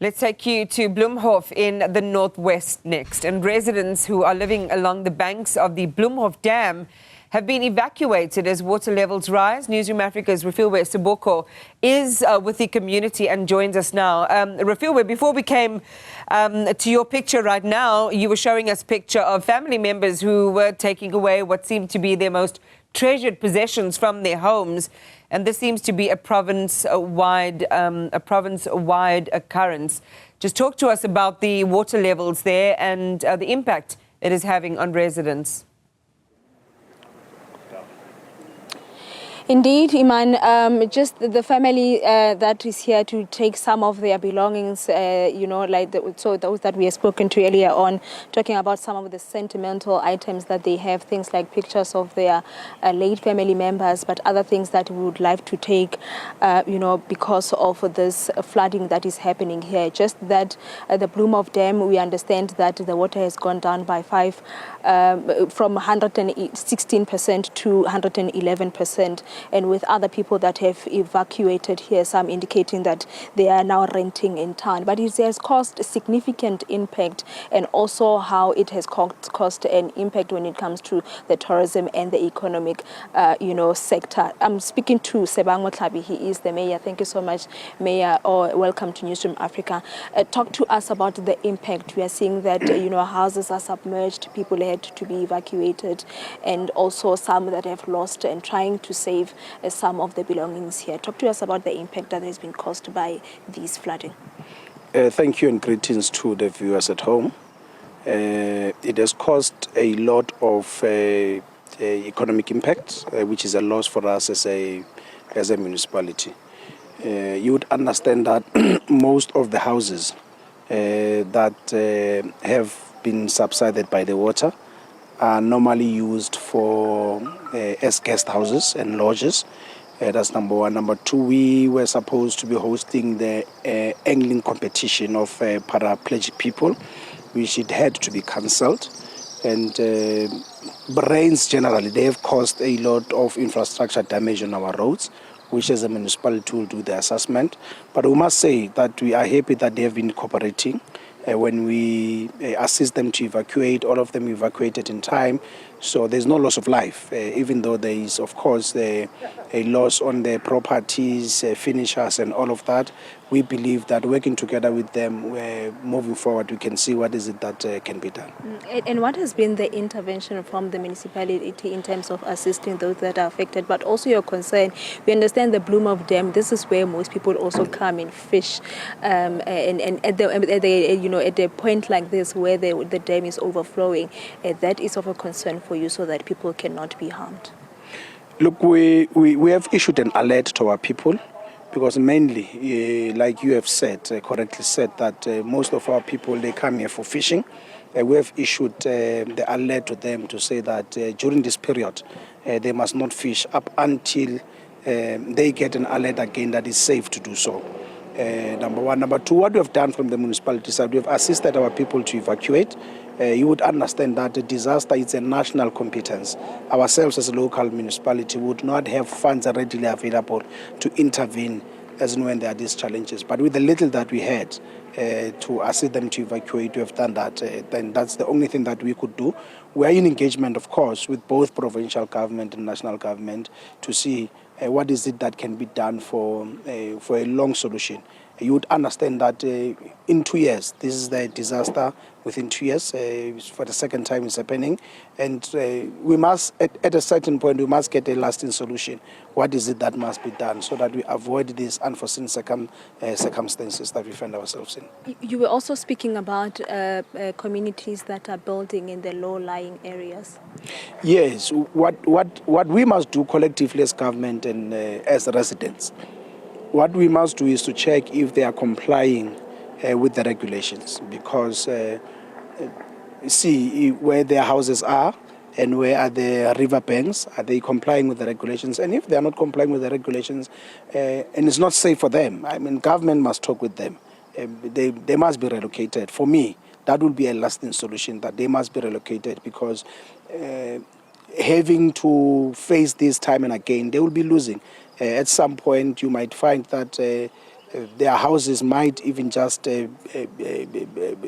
Let's take you to Bloemhof in the northwest next. And residents who are living along the banks of the Bloemhof Dam have been evacuated as water levels rise. Newzroom Afrika's Refiloe Seboko is with the community and joins us now. Refiloe, before we came to your picture right now, you were showing us a picture of family members who were taking away what seemed to be their most treasured possessions from their homes. And this seems to be a province-wide occurrence. Just talk to us about the water levels there and the impact it is having on residents. Indeed, Iman, just the family that is here to take some of their belongings, so those that we have spoken to earlier on, talking about some of the sentimental items that they have, things like pictures of their late family members, but other things that we would like to take, because of this flooding that is happening here. Just that the Bloemhof Dam, we understand that the water has gone down by from 116% to 111%. And with other people that have evacuated here, some indicating that they are now renting in town. But it has caused a significant impact, and also how it has caused an impact when it comes to the tourism and the economic, sector. I'm speaking to Sebang Motlhabi. He is the mayor. Thank you so much, Mayor. Welcome to Newzroom Afrika. Talk to us about the impact. We are seeing that, houses are submerged, people had to be evacuated, and also some that have lost and trying to save some of the belongings here. Talk to us about the impact that has been caused by this flooding. Thank you and greetings to the viewers at home. It has caused a lot of economic impact, which is a loss for us as a municipality. You would understand that most of the houses that have been subsided by the water are normally used for as guest houses and lodges. That's number one. Number two, we were supposed to be hosting the angling competition of paraplegic people, which it had to be cancelled. And rains generally, they have caused a lot of infrastructure damage on our roads, which as a municipality will do the assessment. But we must say that we are happy that they have been cooperating. When we assist them to evacuate, all of them evacuated in time. So there's no loss of life, even though there is, of course, a loss on their properties, finishers and all of that. We believe that working together with them, moving forward, we can see what is it that can be done. And what has been the intervention from the municipality in terms of assisting those that are affected, but also your concern? We understand the Bloemhof Dam, this is where most people also come and fish, and at the point like this where the dam is overflowing, that is of a concern for you so that people cannot be harmed. Look, we have issued an alert to our people, because mainly, like you have said, correctly said, that most of our people, they come here for fishing. We have issued the alert to them to say that during this period, they must not fish up until they get an alert again that is safe to do so. Number one. Number two, what we have done from the municipality side, we have assisted our people to evacuate. You would understand that a disaster is a national competence. Ourselves as a local municipality would not have funds readily available to intervene as and when there are these challenges. But with the little that we had to assist them to evacuate, we have done that. Then that's the only thing that we could do. We are in engagement, of course, with both provincial government and national government to see what is it that can be done for a long solution. You would understand that in 2 years, this is the disaster. Within 2 years, for the second time it's happening. And we must, at a certain point, we must get a lasting solution. What is it that must be done so that we avoid these unforeseen circumstances that we find ourselves in? You were also speaking about communities that are building in the low-lying areas. Yes, what we must do collectively as government and as residents, what we must do is to check if they are complying with the regulations, because see where their houses are and where are the riverbanks, are they complying with the regulations? And if they are not complying with the regulations and it's not safe for them, I mean, government must talk with them. They must be relocated. For me, that will be a lasting solution, that they must be relocated, because having to face this time and again, they will be losing. At some point, you might find that Their houses might even just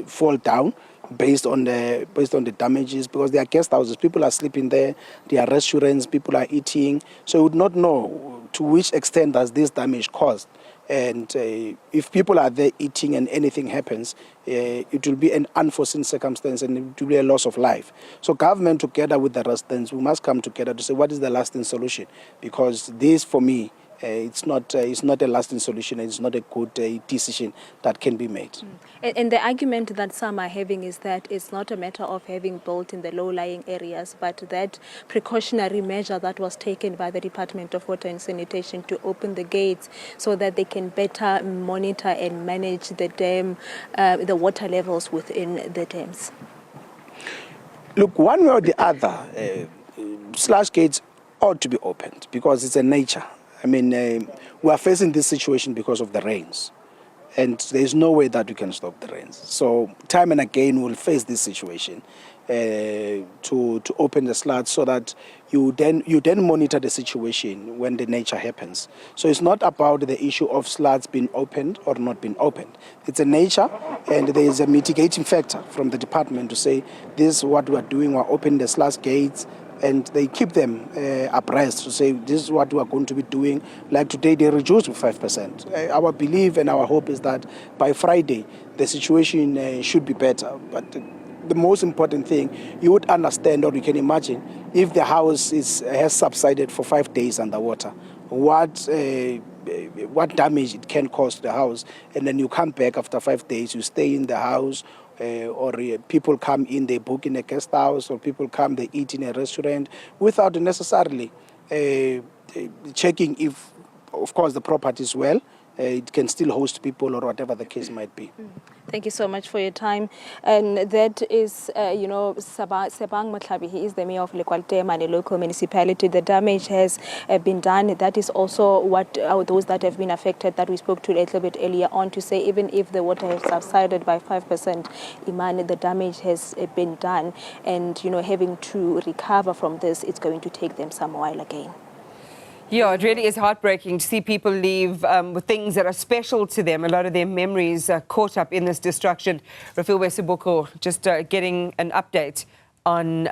fall down based on the damages, because they are guest houses. People are sleeping there. They are restaurants. People are eating. So you would not know to which extent does this damage caused. And if people are there eating and anything happens, it will be an unforeseen circumstance and it will be a loss of life. So government, together with the residents, we must come together to say what is the lasting solution. Because this, for me, it's not a lasting solution. It's not a good decision that can be made. And the argument that some are having is that it's not a matter of having built in the low-lying areas, but that precautionary measure that was taken by the Department of Water and Sanitation to open the gates so that they can better monitor and manage the dam, the water levels within the dams. Look, one way or the other, sluice gates ought to be opened because it's a nature. I mean, we are facing this situation because of the rains, and there is no way that we can stop the rains. So time and again we'll face this situation to open the sluice so that you then monitor the situation when the nature happens. So it's not about the issue of sluice being opened or not being opened. It's a nature, and there is a mitigating factor from the department to say this is what we are doing. We're opening the sluice gates. And they keep them abreast to say this is what we are going to be doing. Like today, they reduced to 5%. Our belief and our hope is that by Friday, the situation should be better. But the most important thing, you would understand or you can imagine, if the house has subsided for 5 days underwater, what damage it can cause to the house. And then you come back after 5 days, you stay in the house, or people come in, they book in a guest house, or people come, they eat in a restaurant without necessarily checking if, of course, the property is well. It can still host people or whatever the case might be. Thank you so much for your time. And that is, Sebang Motlhabi. He is the mayor of Lekwa-Teemane, a local municipality. The damage has been done. That is also what those that have been affected that we spoke to a little bit earlier on to say, even if the water has subsided by 5%, Imane, the damage has been done. And, having to recover from this, it's going to take them some while again. Yeah, it really is heartbreaking to see people leave with things that are special to them. A lot of their memories are caught up in this destruction. Refiloe Seboko just getting an update on